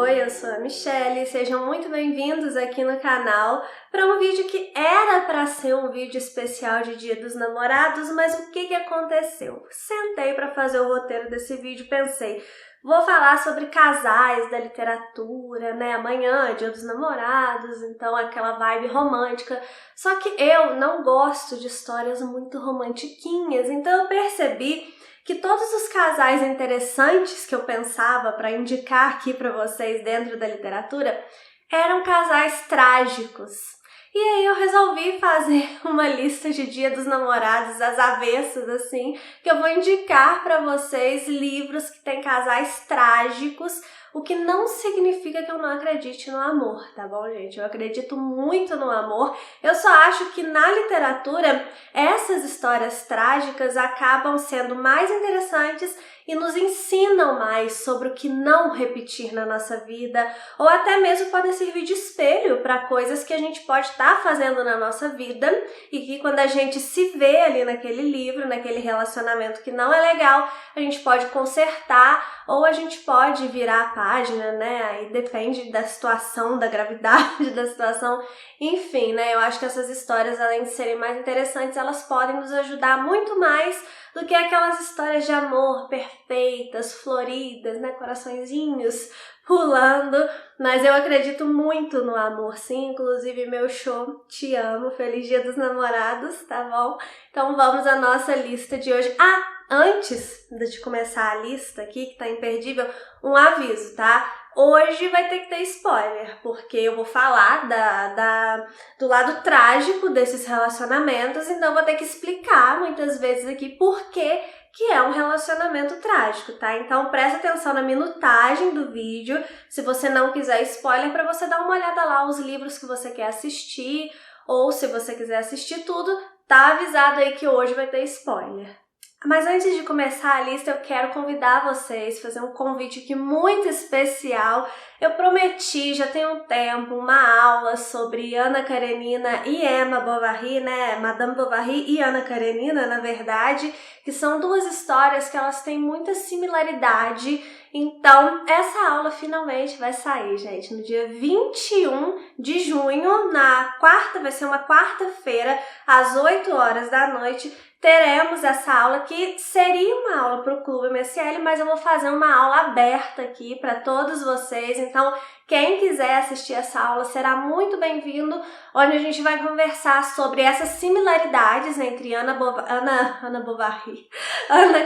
Oi, eu sou a Michelle, sejam muito bem-vindos aqui no canal para um vídeo que era para ser um vídeo especial de Dia dos Namorados, mas o que aconteceu? Sentei para fazer o roteiro desse vídeo e pensei, vou falar sobre casais da literatura, né? Amanhã é Dia dos Namorados, então aquela vibe romântica, só que eu não gosto de histórias muito romantiquinhas, então eu percebi que todos os casais interessantes que eu pensava para indicar aqui para vocês dentro da literatura eram casais trágicos. E aí eu resolvi fazer uma lista de Dia dos Namorados às avessas, assim, que eu vou indicar para vocês livros que têm casais trágicos, o que não significa que eu não acredite no amor, tá bom, gente? Eu acredito muito no amor, eu só acho que na literatura essas histórias trágicas acabam sendo mais interessantes e nos ensinam mais sobre o que não repetir na nossa vida, ou até mesmo podem servir de espelho para coisas que a gente pode estar fazendo na nossa vida e que quando a gente se vê ali naquele livro, naquele relacionamento que não é legal, a gente pode consertar ou a gente pode virar a página, né? Aí depende da situação, da gravidade da situação, enfim, né? Eu acho que essas histórias, além de serem mais interessantes, elas podem nos ajudar muito mais do que aquelas histórias de amor perfeitas, floridas, né? Coraçõezinhos pulando, mas eu acredito muito no amor, sim, inclusive meu show Te Amo, Feliz Dia dos Namorados, tá bom? Então vamos à nossa lista de hoje. Antes de começar a lista aqui, que tá imperdível, um aviso, tá? Hoje vai ter que ter spoiler, porque eu vou falar do lado trágico desses relacionamentos, então vou ter que explicar muitas vezes aqui por que é um relacionamento trágico, tá? Então presta atenção na minutagem do vídeo, se você não quiser spoiler, para você dar uma olhada lá os livros que você quer assistir, ou se você quiser assistir tudo, tá avisado aí que hoje vai ter spoiler. Mas antes de começar a lista, eu quero convidar vocês, fazer um convite aqui muito especial. Eu prometi, já tem um tempo, uma aula sobre Ana Karenina e Emma Bovary, né? Madame Bovary e Ana Karenina, na verdade, que são duas histórias que elas têm muita similaridade. Então, essa aula finalmente vai sair, gente, no dia 21 de junho, vai ser uma quarta-feira, às 8 horas da noite, teremos essa aula que seria uma aula para o Clube MSL, mas eu vou fazer uma aula aberta aqui para todos vocês, então quem quiser assistir essa aula será muito bem-vindo, onde a gente vai conversar sobre essas similaridades entre Ana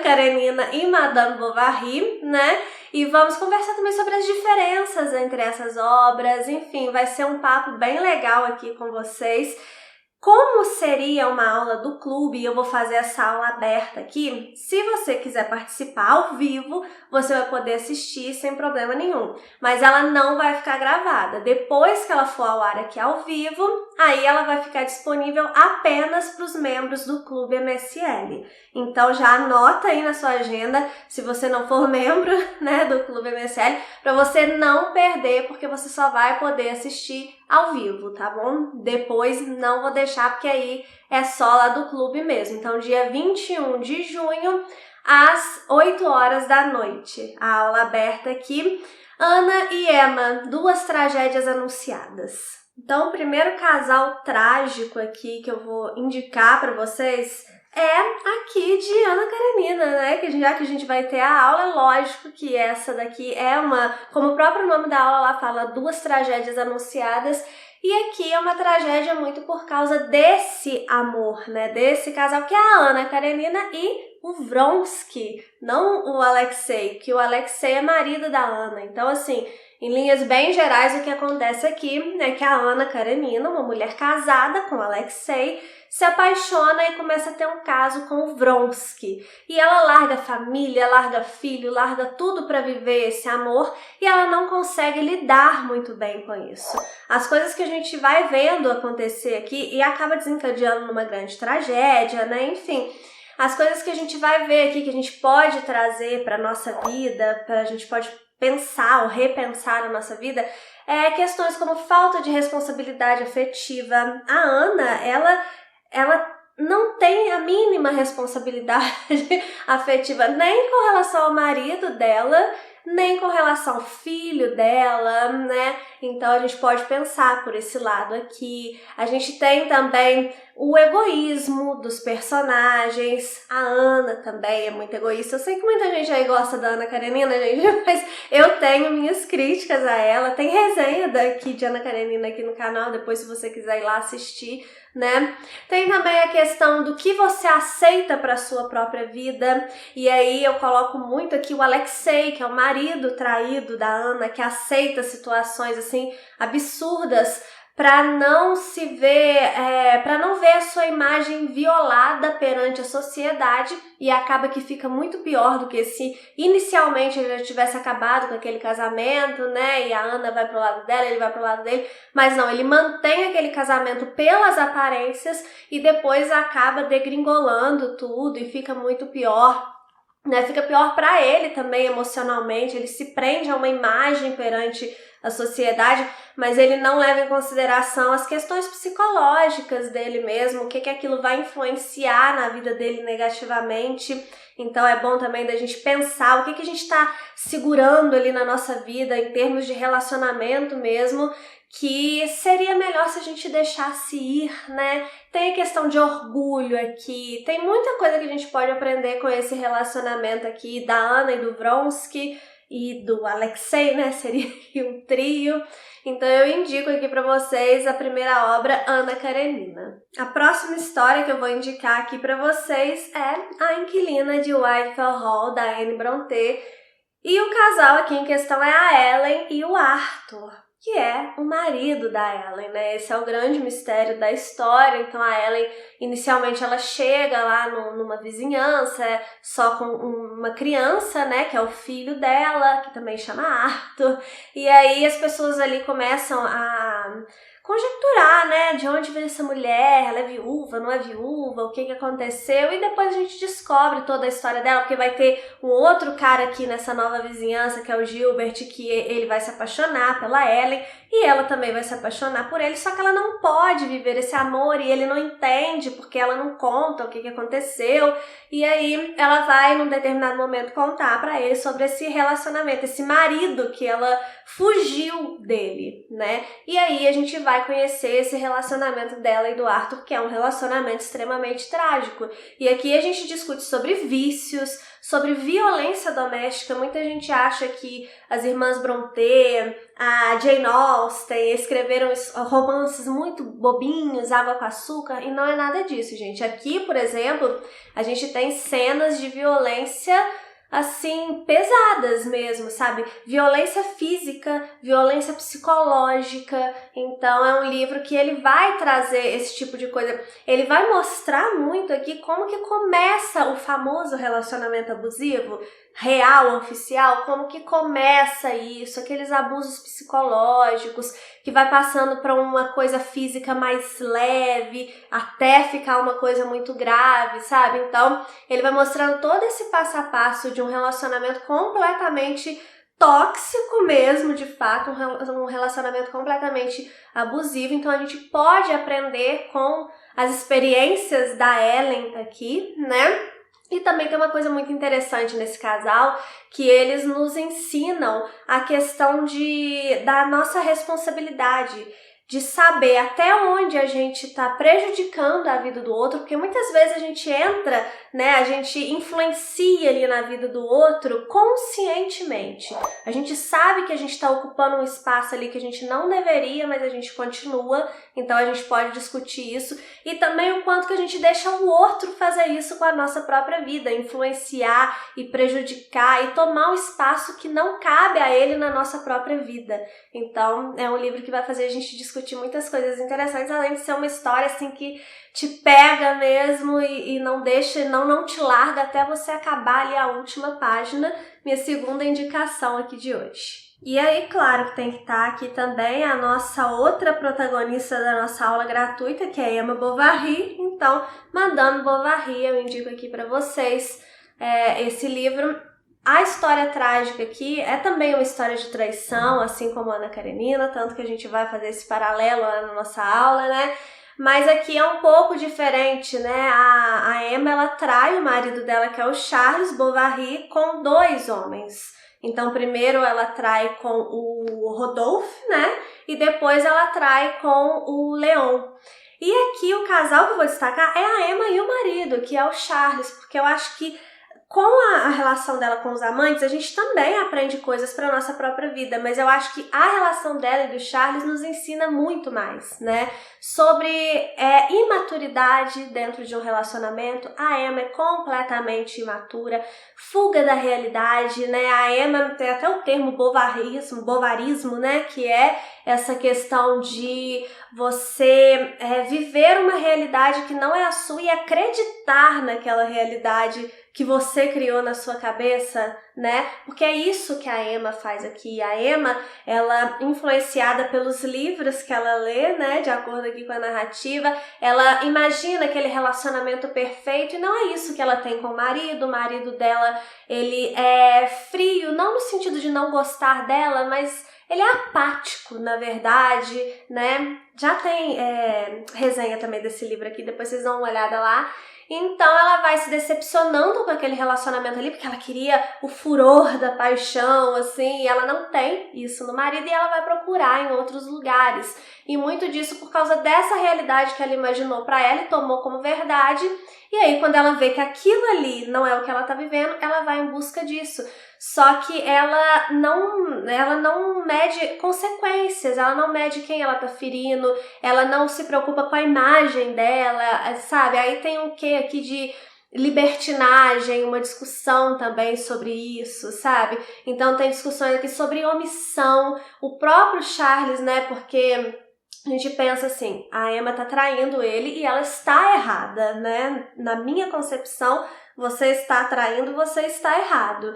Karenina e Madame Bovary, né? E vamos conversar também sobre as diferenças entre essas obras, enfim, vai ser um papo bem legal aqui com vocês. Como seria uma aula do clube, eu vou fazer essa aula aberta aqui, se você quiser participar ao vivo, você vai poder assistir sem problema nenhum, mas ela não vai ficar gravada. Depois que ela for ao ar aqui ao vivo, aí ela vai ficar disponível apenas para os membros do Clube MSL. Então já anota aí na sua agenda, se você não for membro, né, do Clube MSL, para você não perder, porque você só vai poder assistir ao vivo, tá bom? Depois não vou deixar, porque aí é só lá do clube mesmo. Então, dia 21 de junho, às 8 horas da noite. A aula aberta aqui. Ana e Emma, duas tragédias anunciadas. Então, o primeiro casal trágico aqui que eu vou indicar para vocês é aqui de Ana Karenina, né? Que já que a gente vai ter a aula, é lógico que essa daqui é como o próprio nome da aula lá fala, duas tragédias anunciadas. E aqui é uma tragédia muito por causa desse amor, né? Desse casal que é a Ana Karenina e o Vronsky, não o Alexei, que o Alexei é marido da Ana. Então, assim, em linhas bem gerais, o que acontece aqui é que a Ana Karenina, uma mulher casada com o Alexei, se apaixona e começa a ter um caso com o Vronsky. E ela larga a família, larga filho, larga tudo para viver esse amor e ela não consegue lidar muito bem com isso. As coisas que a gente vai vendo acontecer aqui e acaba desencadeando numa grande tragédia, né? Enfim, as coisas que a gente vai ver aqui, que a gente pode trazer para nossa vida, a gente pode pensar ou repensar na nossa vida, questões como falta de responsabilidade afetiva. A Ana, ela não tem a mínima responsabilidade afetiva nem com relação ao marido dela, nem com relação ao filho dela, né? Então a gente pode pensar por esse lado aqui. A gente tem também o egoísmo dos personagens. A Ana também é muito egoísta. Eu sei que muita gente aí gosta da Ana Karenina, gente, mas eu tenho minhas críticas a ela. Tem resenha daqui de Ana Karenina aqui no canal, depois se você quiser ir lá assistir, né? Tem também a questão do que você aceita para sua própria vida, e aí eu coloco muito aqui o Alexei, que é o marido traído da Ana, que aceita situações assim absurdas para não se ver, para não ver a sua imagem violada perante a sociedade, e acaba que fica muito pior do que se inicialmente ele já tivesse acabado com aquele casamento, né, e a Ana vai pro lado dela, ele vai pro lado dele, mas não, ele mantém aquele casamento pelas aparências e depois acaba degringolando tudo e fica muito pior, né, fica pior para ele também emocionalmente, ele se prende a uma imagem perante a sociedade, mas ele não leva em consideração as questões psicológicas dele mesmo, o que aquilo vai influenciar na vida dele negativamente. Então é bom também da gente pensar o que a gente está segurando ali na nossa vida em termos de relacionamento mesmo, que seria melhor se a gente deixasse ir, né? Tem a questão de orgulho aqui, tem muita coisa que a gente pode aprender com esse relacionamento aqui da Ana e do Vronsky e do Alexei, né? Seria um trio. Então eu indico aqui para vocês a primeira obra, Ana Karenina. A próxima história que eu vou indicar aqui para vocês é A Inquilina de Whitehall Hall, da Anne Brontë. E o casal aqui em questão é a Ellen e o Arthur, que é o marido da Ellen, né? Esse é o grande mistério da história. Então a Ellen, inicialmente, ela chega lá numa vizinhança só com uma criança, né? Que é o filho dela, que também chama Arthur. E aí as pessoas ali começam a conjecturar, né, de onde veio essa mulher, ela é viúva, não é viúva, o que aconteceu, e depois a gente descobre toda a história dela, porque vai ter um outro cara aqui nessa nova vizinhança, que é o Gilbert, que ele vai se apaixonar pela Ellen, e ela também vai se apaixonar por ele, só que ela não pode viver esse amor, e ele não entende, porque ela não conta o que aconteceu, e aí ela vai, num determinado momento, contar pra ele sobre esse relacionamento, esse marido que ela fugiu dele, né, e aí a gente vai conhecer esse relacionamento dela e do Arthur, que é um relacionamento extremamente trágico. E aqui a gente discute sobre vícios, sobre violência doméstica. Muita gente acha que as irmãs Brontë, a Jane Austen escreveram romances muito bobinhos, água com açúcar, e não é nada disso, gente. Aqui, por exemplo, a gente tem cenas de violência assim, pesadas mesmo, sabe? Violência física, violência psicológica. Então é um livro que ele vai trazer esse tipo de coisa. Ele vai mostrar muito aqui como que começa o famoso relacionamento abusivo, real, oficial, como que começa isso, aqueles abusos psicológicos, que vai passando para uma coisa física mais leve, até ficar uma coisa muito grave, sabe? Então, ele vai mostrando todo esse passo a passo de um relacionamento completamente tóxico mesmo, de fato, um relacionamento completamente abusivo. Então, a gente pode aprender com as experiências da Ellen aqui, né? E também tem uma coisa muito interessante nesse casal, que eles nos ensinam a questão da nossa responsabilidade, de saber até onde a gente está prejudicando a vida do outro, porque muitas vezes a gente entra, né, a gente influencia ali na vida do outro conscientemente. A gente sabe que a gente está ocupando um espaço ali que a gente não deveria, mas a gente continua, então a gente pode discutir isso. E também o quanto que a gente deixa o outro fazer isso com a nossa própria vida, influenciar e prejudicar e tomar um espaço que não cabe a ele na nossa própria vida. Então é um livro que vai fazer a gente discutir muitas coisas interessantes, além de ser uma história assim que te pega mesmo e não deixa, não te larga até você acabar ali a última página. Minha segunda indicação aqui de hoje. E aí, claro que tem que estar aqui também a nossa outra protagonista da nossa aula gratuita, que é a Emma Bovary. Então, Madame Bovary, eu indico aqui para vocês esse livro. A história trágica aqui é também uma história de traição, assim como a Ana Karenina, tanto que a gente vai fazer esse paralelo lá na nossa aula, né? Mas aqui é um pouco diferente, né? A Emma, ela trai o marido dela, que é o Charles Bovary, com 2 homens. Então, primeiro ela trai com o Rodolphe, né? E depois ela trai com o Leon. E aqui o casal que eu vou destacar é a Emma e o marido, que é o Charles, porque eu acho que com a relação dela com os amantes, a gente também aprende coisas para nossa própria vida, mas eu acho que a relação dela e do Charles nos ensina muito mais, né? Sobre imaturidade dentro de um relacionamento. A Emma é completamente imatura, fuga da realidade, né? A Emma tem até o termo bovarismo, né? Que é essa questão de você viver uma realidade que não é a sua e acreditar naquela realidade que você criou na sua cabeça, né? Porque é isso que a Emma faz aqui. A Emma, ela, influenciada pelos livros que ela lê, né? De acordo aqui com a narrativa, ela imagina aquele relacionamento perfeito e não é isso que ela tem com o marido. O marido dela, ele é frio, não no sentido de não gostar dela, mas ele é apático, na verdade, né? Já tem resenha também desse livro aqui, depois vocês dão uma olhada lá. Então ela vai se decepcionando com aquele relacionamento ali, porque ela queria o furor da paixão, assim, e ela não tem isso no marido e ela vai procurar em outros lugares. E muito disso por causa dessa realidade que ela imaginou para ela e tomou como verdade. E aí quando ela vê que aquilo ali não é o que ela tá vivendo, ela vai em busca disso. Só que ela não mede consequências, ela não mede quem ela tá ferindo, ela não se preocupa com a imagem dela, sabe? Aí tem um quê aqui de libertinagem, uma discussão também sobre isso, sabe? Então tem discussões aqui sobre omissão, o próprio Charles, né? Porque a gente pensa assim, a Emma tá traindo ele e ela está errada, né? Na minha concepção, você está traindo, você está errado.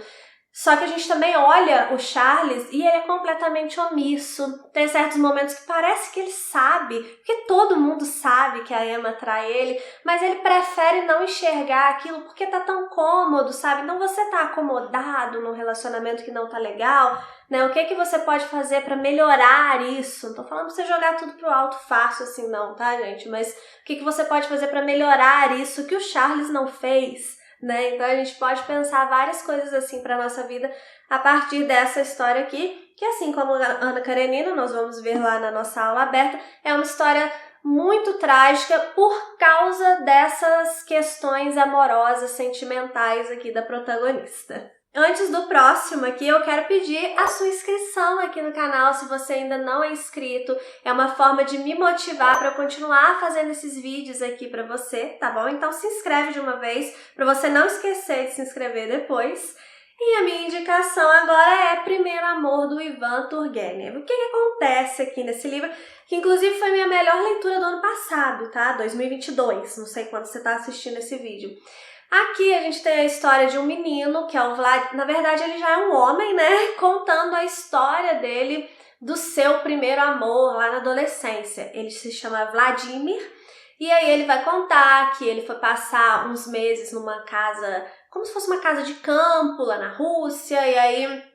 Só que a gente também olha o Charles e ele é completamente omisso. Tem certos momentos que parece que ele sabe, porque todo mundo sabe que a Emma trai ele, mas ele prefere não enxergar aquilo porque tá tão cômodo, sabe? Então você tá acomodado num relacionamento que não tá legal, né? O que que você pode fazer pra melhorar isso? Não tô falando pra você jogar tudo pro alto fácil assim não, tá, gente? Mas o que que você pode fazer pra melhorar isso que o Charles não fez? Né? Então a gente pode pensar várias coisas assim para nossa vida a partir dessa história aqui, que assim como Ana Karenina, nós vamos ver lá na nossa aula aberta, é uma história muito trágica por causa dessas questões amorosas, sentimentais aqui da protagonista. Antes do próximo aqui, eu quero pedir a sua inscrição aqui no canal, se você ainda não é inscrito. É uma forma de me motivar para eu continuar fazendo esses vídeos aqui para você, tá bom? Então se inscreve de uma vez, para você não esquecer de se inscrever depois. E a minha indicação agora é Primeiro Amor, do Ivan Turgenev. O que acontece aqui nesse livro, que inclusive foi minha melhor leitura do ano passado, tá? 2022, não sei quando você tá assistindo esse vídeo. Aqui a gente tem a história de um menino, que é o Vlad, na verdade ele já é um homem, né, contando a história dele, do seu primeiro amor lá na adolescência. Ele se chama Vladimir, e aí ele vai contar que ele foi passar uns meses numa casa, como se fosse uma casa de campo lá na Rússia, e aí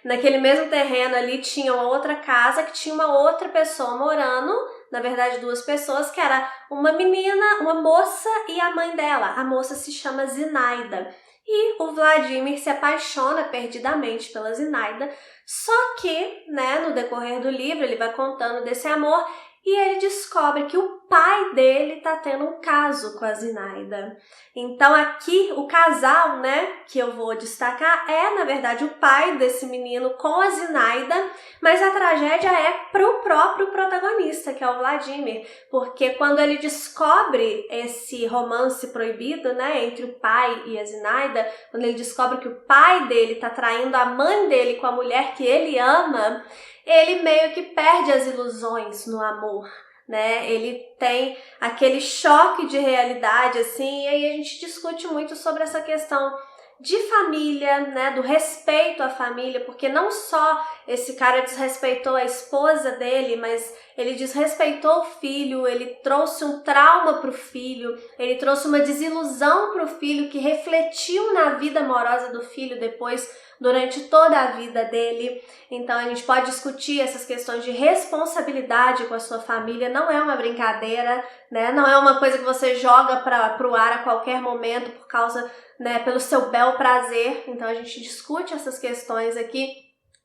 naquele mesmo terreno ali tinha uma outra casa que tinha uma outra pessoa morando, na verdade 2 pessoas, que era uma menina, uma moça e a mãe dela. A moça se chama Zinaida. E o Vladimir se apaixona perdidamente pela Zinaida, só que, né, no decorrer do livro ele vai contando desse amor e ele descobre que o pai dele tá tendo um caso com a Zinaida. Então aqui o casal, né, que eu vou destacar é, na verdade, o pai desse menino com a Zinaida, mas a tragédia é pro próprio protagonista, que é o Vladimir, porque quando ele descobre esse romance proibido, né, entre o pai e a Zinaida, quando ele descobre que o pai dele tá traindo a mãe dele com a mulher que ele ama, ele meio que perde as ilusões no amor, né? Ele tem aquele choque de realidade, assim, e aí a gente discute muito sobre essa questão de família, né? Do respeito à família, porque não só esse cara desrespeitou a esposa dele, mas ele desrespeitou o filho, ele trouxe um trauma pro filho, ele trouxe uma desilusão pro filho que refletiu na vida amorosa do filho depois, durante toda a vida dele. Então a gente pode discutir essas questões de responsabilidade com a sua família, não é uma brincadeira, né? Não é uma coisa que você joga para o ar a qualquer momento por causa, né, pelo seu bel prazer. Então a gente discute essas questões aqui.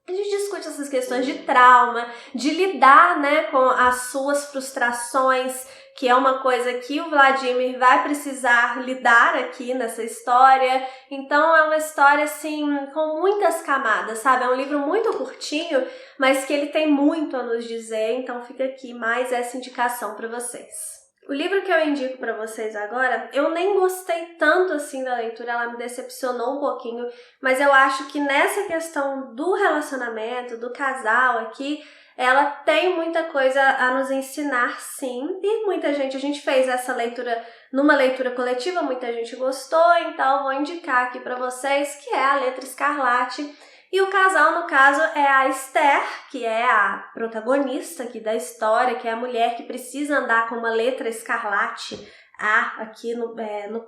A gente discute essas questões de trauma, de lidar, né, com as suas frustrações, que é uma coisa que o Vladimir vai precisar lidar aqui nessa história. Então é uma história, assim, com muitas camadas, sabe? É um livro muito curtinho, mas que ele tem muito a nos dizer, então fica aqui mais essa indicação para vocês. O livro que eu indico para vocês agora, eu nem gostei tanto assim da leitura, ela me decepcionou um pouquinho, mas eu acho que nessa questão do relacionamento, do casal aqui, ela tem muita coisa a nos ensinar, sim, e muita gente, a gente fez essa leitura numa leitura coletiva, muita gente gostou, então eu vou indicar aqui para vocês, que é A Letra Escarlate. E o casal, no caso, é a Esther, que é a protagonista aqui da história, que é a mulher que precisa andar com uma letra escarlate aqui no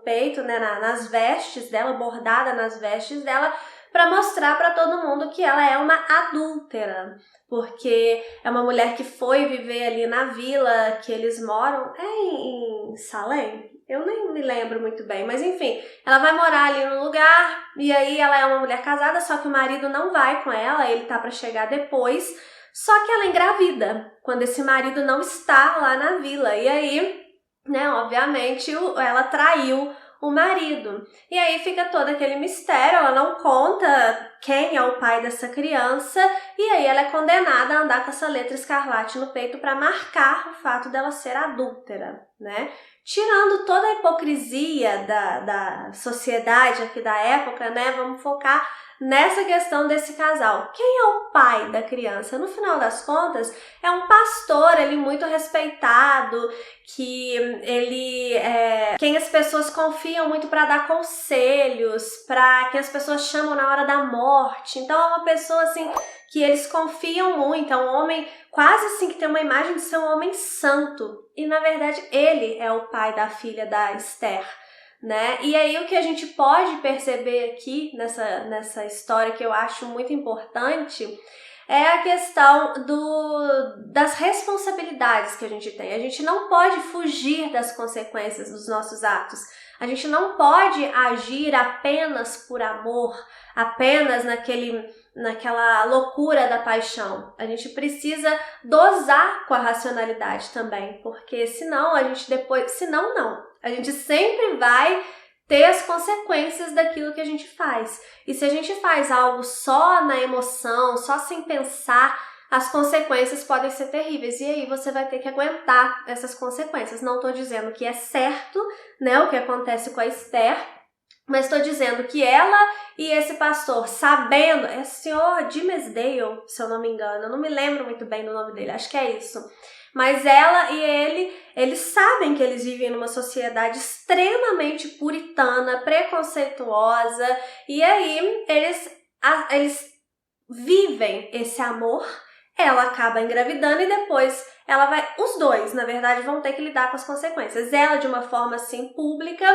peito, né, nas vestes dela, bordada nas vestes dela, para mostrar para todo mundo que ela é uma adúltera, porque é uma mulher que foi viver ali na vila que eles moram, em Salem? Eu nem me lembro muito bem, mas enfim, ela vai morar ali no lugar e aí ela é uma mulher casada, só que o marido não vai com ela, ele tá para chegar depois, só que ela engravida quando esse marido não está lá na vila. E aí, né, obviamente, ela traiu o marido. E aí fica todo aquele mistério, ela não conta quem é o pai dessa criança, e aí ela é condenada a andar com essa letra escarlate no peito para marcar o fato dela ser adúltera, né? Tirando toda a hipocrisia da sociedade aqui da época, né? Vamos focar nessa questão desse casal. Quem é o pai da criança? No final das contas, é um pastor ali muito respeitado, que ele é quem as pessoas confiam muito para dar conselhos, para quem as pessoas chamam na hora da morte. Então é uma pessoa assim que eles confiam muito, é um homem quase assim que tem uma imagem de ser um homem santo. E na verdade ele é o pai da filha da Esther, né? E aí o que a gente pode perceber aqui nessa história, que eu acho muito importante, é a questão das responsabilidades que a gente tem. A gente não pode fugir das consequências dos nossos atos. A gente não pode agir apenas por amor, apenas naquela loucura da paixão. A gente precisa dosar com a racionalidade também, porque senão a gente a gente sempre vai ter as consequências daquilo que a gente faz. E se a gente faz algo só na emoção, só sem pensar, as consequências podem ser terríveis. E aí você vai ter que aguentar essas consequências. Não estou dizendo que é certo, né, o que acontece com a Esther, mas estou dizendo que ela e esse pastor, sabendo, é o senhor Dimmesdale, se eu não me engano, eu não me lembro muito bem do nome dele, acho que é isso. Mas ela e eles sabem que eles vivem numa sociedade extremamente puritana, preconceituosa, e aí eles vivem esse amor. Ela acaba engravidando e depois os dois, na verdade, vão ter que lidar com as consequências. Ela de uma forma assim pública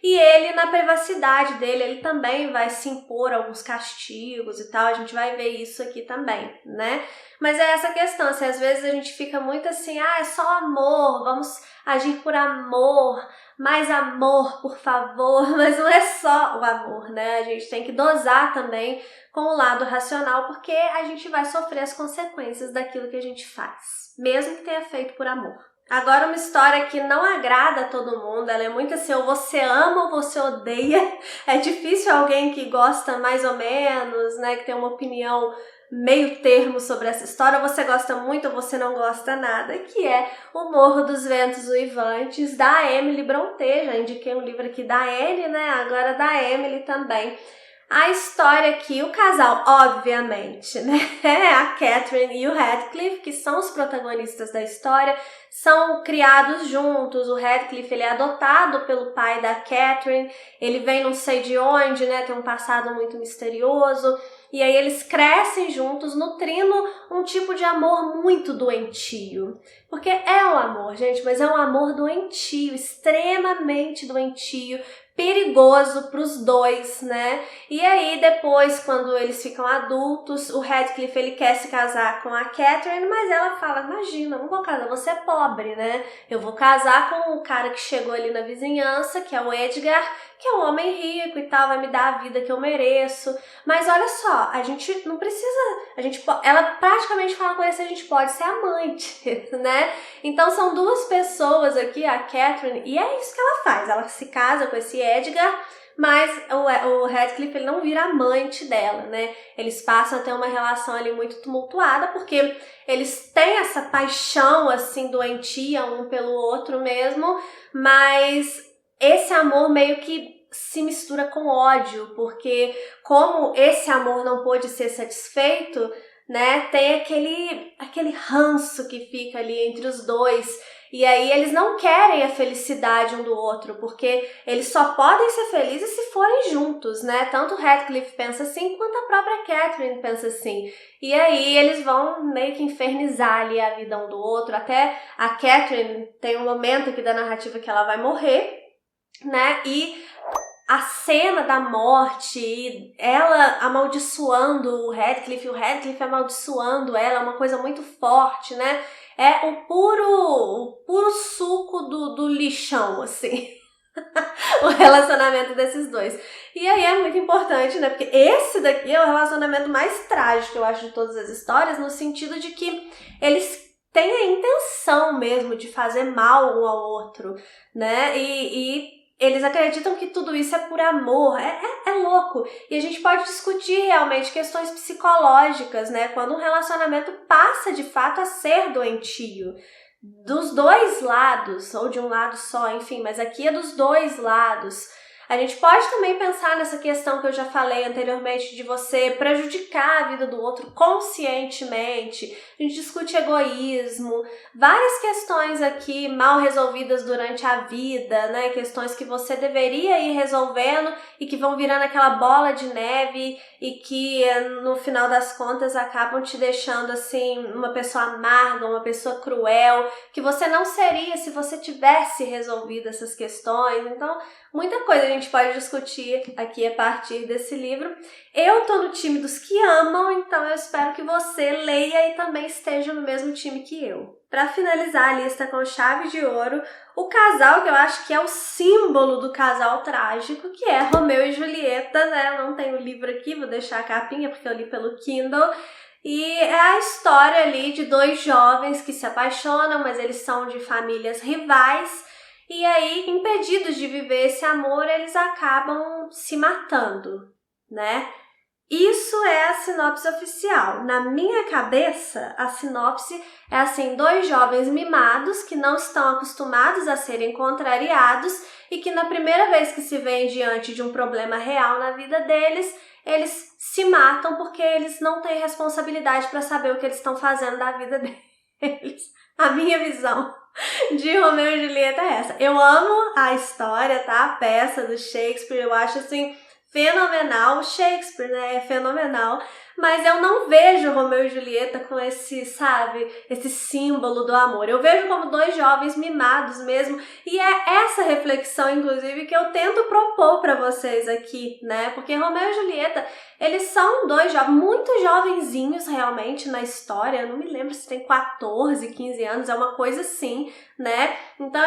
e ele na privacidade dele, ele também vai se impor alguns castigos e tal, a gente vai ver isso aqui também, né? Mas é essa questão, assim, às vezes a gente fica muito assim, é só amor, vamos agir por amor, mais amor, por favor, mas não é só o amor, né? A gente tem que dosar também com o lado racional, porque a gente vai sofrer as consequências daquilo que a gente faz, mesmo que tenha feito por amor. Agora, uma história que não agrada a todo mundo, ela é muito assim, ou você ama ou você odeia. É difícil alguém que gosta mais ou menos, né, que tem uma opinião meio termo sobre essa história, você gosta muito ou você não gosta nada, que é O Morro dos Ventos Uivantes, da Emily Brontë. Já indiquei um livro aqui da Anne, né, agora da Emily também. A história aqui, o casal, obviamente, né, a Catherine e o Heathcliff, que são os protagonistas da história, são criados juntos. O Heathcliff, ele é adotado pelo pai da Catherine, ele vem não sei de onde, né, tem um passado muito misterioso, e aí eles crescem juntos, nutrindo um tipo de amor muito doentio. Porque é um amor, gente, mas é um amor doentio, extremamente doentio, perigoso para os dois, né? E aí depois, quando eles ficam adultos, o Radcliffe ele quer se casar com a Catherine, mas ela fala, imagina, não vou casar, você é pobre, né? Eu vou casar com o cara que chegou ali na vizinhança, que é o Edgar, que é um homem rico e tal, vai me dar a vida que eu mereço. Mas olha só, a gente não precisa, ela praticamente fala com ele se a gente pode ser amante, né? Então são duas pessoas aqui, a Catherine, e é isso que ela faz, ela se casa com esse Edgar, mas o Radcliffe ele não vira amante dela, né? Eles passam a ter uma relação ali muito tumultuada, porque eles têm essa paixão, assim, doentia um pelo outro mesmo, mas esse amor meio que se mistura com ódio, porque como esse amor não pôde ser satisfeito, né, tem aquele ranço que fica ali entre os dois, e aí eles não querem a felicidade um do outro, porque eles só podem ser felizes se forem juntos, né, tanto o Radcliffe pensa assim, quanto a própria Catherine pensa assim, e aí eles vão meio que infernizar ali a vida um do outro, até a Catherine tem um momento aqui da narrativa que ela vai morrer, né, e a cena da morte, ela amaldiçoando o Radcliffe amaldiçoando ela, é uma coisa muito forte, né? É o puro suco do lixão, assim, o relacionamento desses dois. E aí é muito importante, né? Porque esse daqui é o relacionamento mais trágico, eu acho, de todas as histórias, no sentido de que eles têm a intenção mesmo de fazer mal um ao outro, né? E eles acreditam que tudo isso é por amor, é louco. E a gente pode discutir realmente questões psicológicas, né? Quando um relacionamento passa de fato a ser doentio. Dos dois lados, ou de um lado só, enfim, mas aqui é dos dois lados. A gente pode também pensar nessa questão que eu já falei anteriormente de você prejudicar a vida do outro conscientemente. A gente discute egoísmo, várias questões aqui mal resolvidas durante a vida, né? Questões que você deveria ir resolvendo e que vão virando aquela bola de neve e que no final das contas acabam te deixando assim uma pessoa amarga, uma pessoa cruel, que você não seria se você tivesse resolvido essas questões. Então, muita coisa a gente pode discutir aqui a partir desse livro. Eu tô no time dos que amam, então eu espero que você leia e também esteja no mesmo time que eu. Para finalizar a lista com chave de ouro, o casal que eu acho que é o símbolo do casal trágico, que é Romeu e Julieta, né? Eu não tenho o livro aqui, vou deixar a capinha porque eu li pelo Kindle. E é a história ali de dois jovens que se apaixonam, mas eles são de famílias rivais. E aí, impedidos de viver esse amor, eles acabam se matando, né? Isso é a sinopse oficial. Na minha cabeça, a sinopse é assim, dois jovens mimados que não estão acostumados a serem contrariados e que na primeira vez que se veem diante de um problema real na vida deles, eles se matam porque eles não têm responsabilidade para saber o que eles estão fazendo da vida deles. A minha visão de Romeu e Julieta é essa. Eu amo a história, tá? A peça do Shakespeare, eu acho assim fenomenal. O Shakespeare, né, é fenomenal. Mas eu não vejo Romeu e Julieta com esse, sabe, esse símbolo do amor. Eu vejo como dois jovens mimados mesmo. E é essa reflexão, inclusive, que eu tento propor para vocês aqui, né? Porque Romeu e Julieta, eles são dois jovens, muito jovenzinhos realmente na história. Eu não me lembro se tem 14, 15 anos, é uma coisa assim, né? Então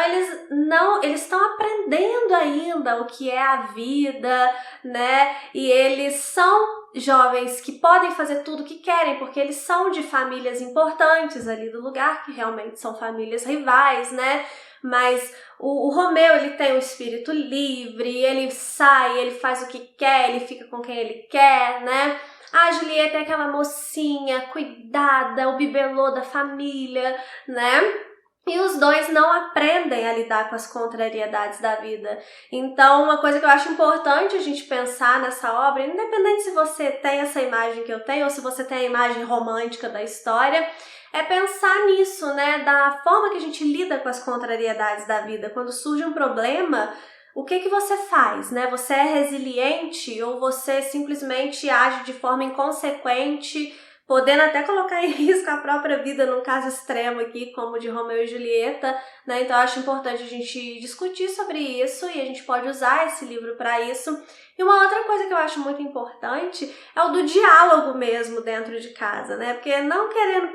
eles estão aprendendo ainda o que é a vida, né? E eles são jovens que podem fazer tudo o que querem, porque eles são de famílias importantes ali do lugar, que realmente são famílias rivais, né? Mas o Romeu, ele tem um espírito livre, ele sai, ele faz o que quer, ele fica com quem ele quer, né? A Julieta é aquela mocinha cuidada, o bibelô da família, né? E os dois não aprendem a lidar com as contrariedades da vida. Então, uma coisa que eu acho importante a gente pensar nessa obra, independente se você tem essa imagem que eu tenho ou se você tem a imagem romântica da história, é pensar nisso, né? Da forma que a gente lida com as contrariedades da vida. Quando surge um problema, o que você faz, né? Você é resiliente ou você simplesmente age de forma inconsequente podendo até colocar em risco a própria vida num caso extremo aqui, como o de Romeu e Julieta, né? Então eu acho importante a gente discutir sobre isso e a gente pode usar esse livro para isso. E uma outra coisa que eu acho muito importante é o do diálogo mesmo dentro de casa, né? Porque não querendo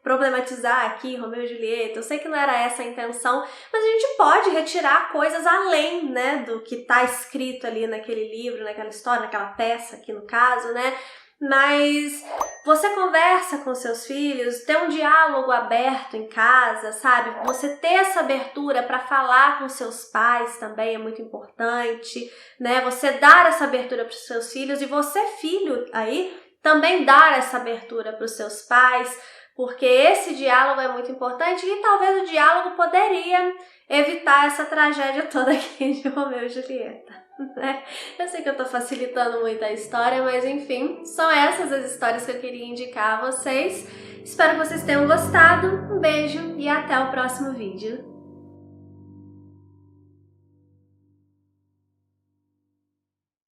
problematizar aqui Romeu e Julieta, eu sei que não era essa a intenção, mas a gente pode retirar coisas além, né, do que está escrito ali naquele livro, naquela história, naquela peça aqui no caso, né? Mas você conversa com seus filhos, ter um diálogo aberto em casa, sabe? Você ter essa abertura para falar com seus pais também é muito importante, né? Você dar essa abertura para os seus filhos e você, filho, aí, também dar essa abertura para os seus pais, porque esse diálogo é muito importante e talvez o diálogo poderia evitar essa tragédia toda aqui de Romeu e Julieta. Eu sei que eu tô facilitando muito a história, mas enfim, são essas as histórias que eu queria indicar a vocês. Espero que vocês tenham gostado, um beijo e até o próximo vídeo.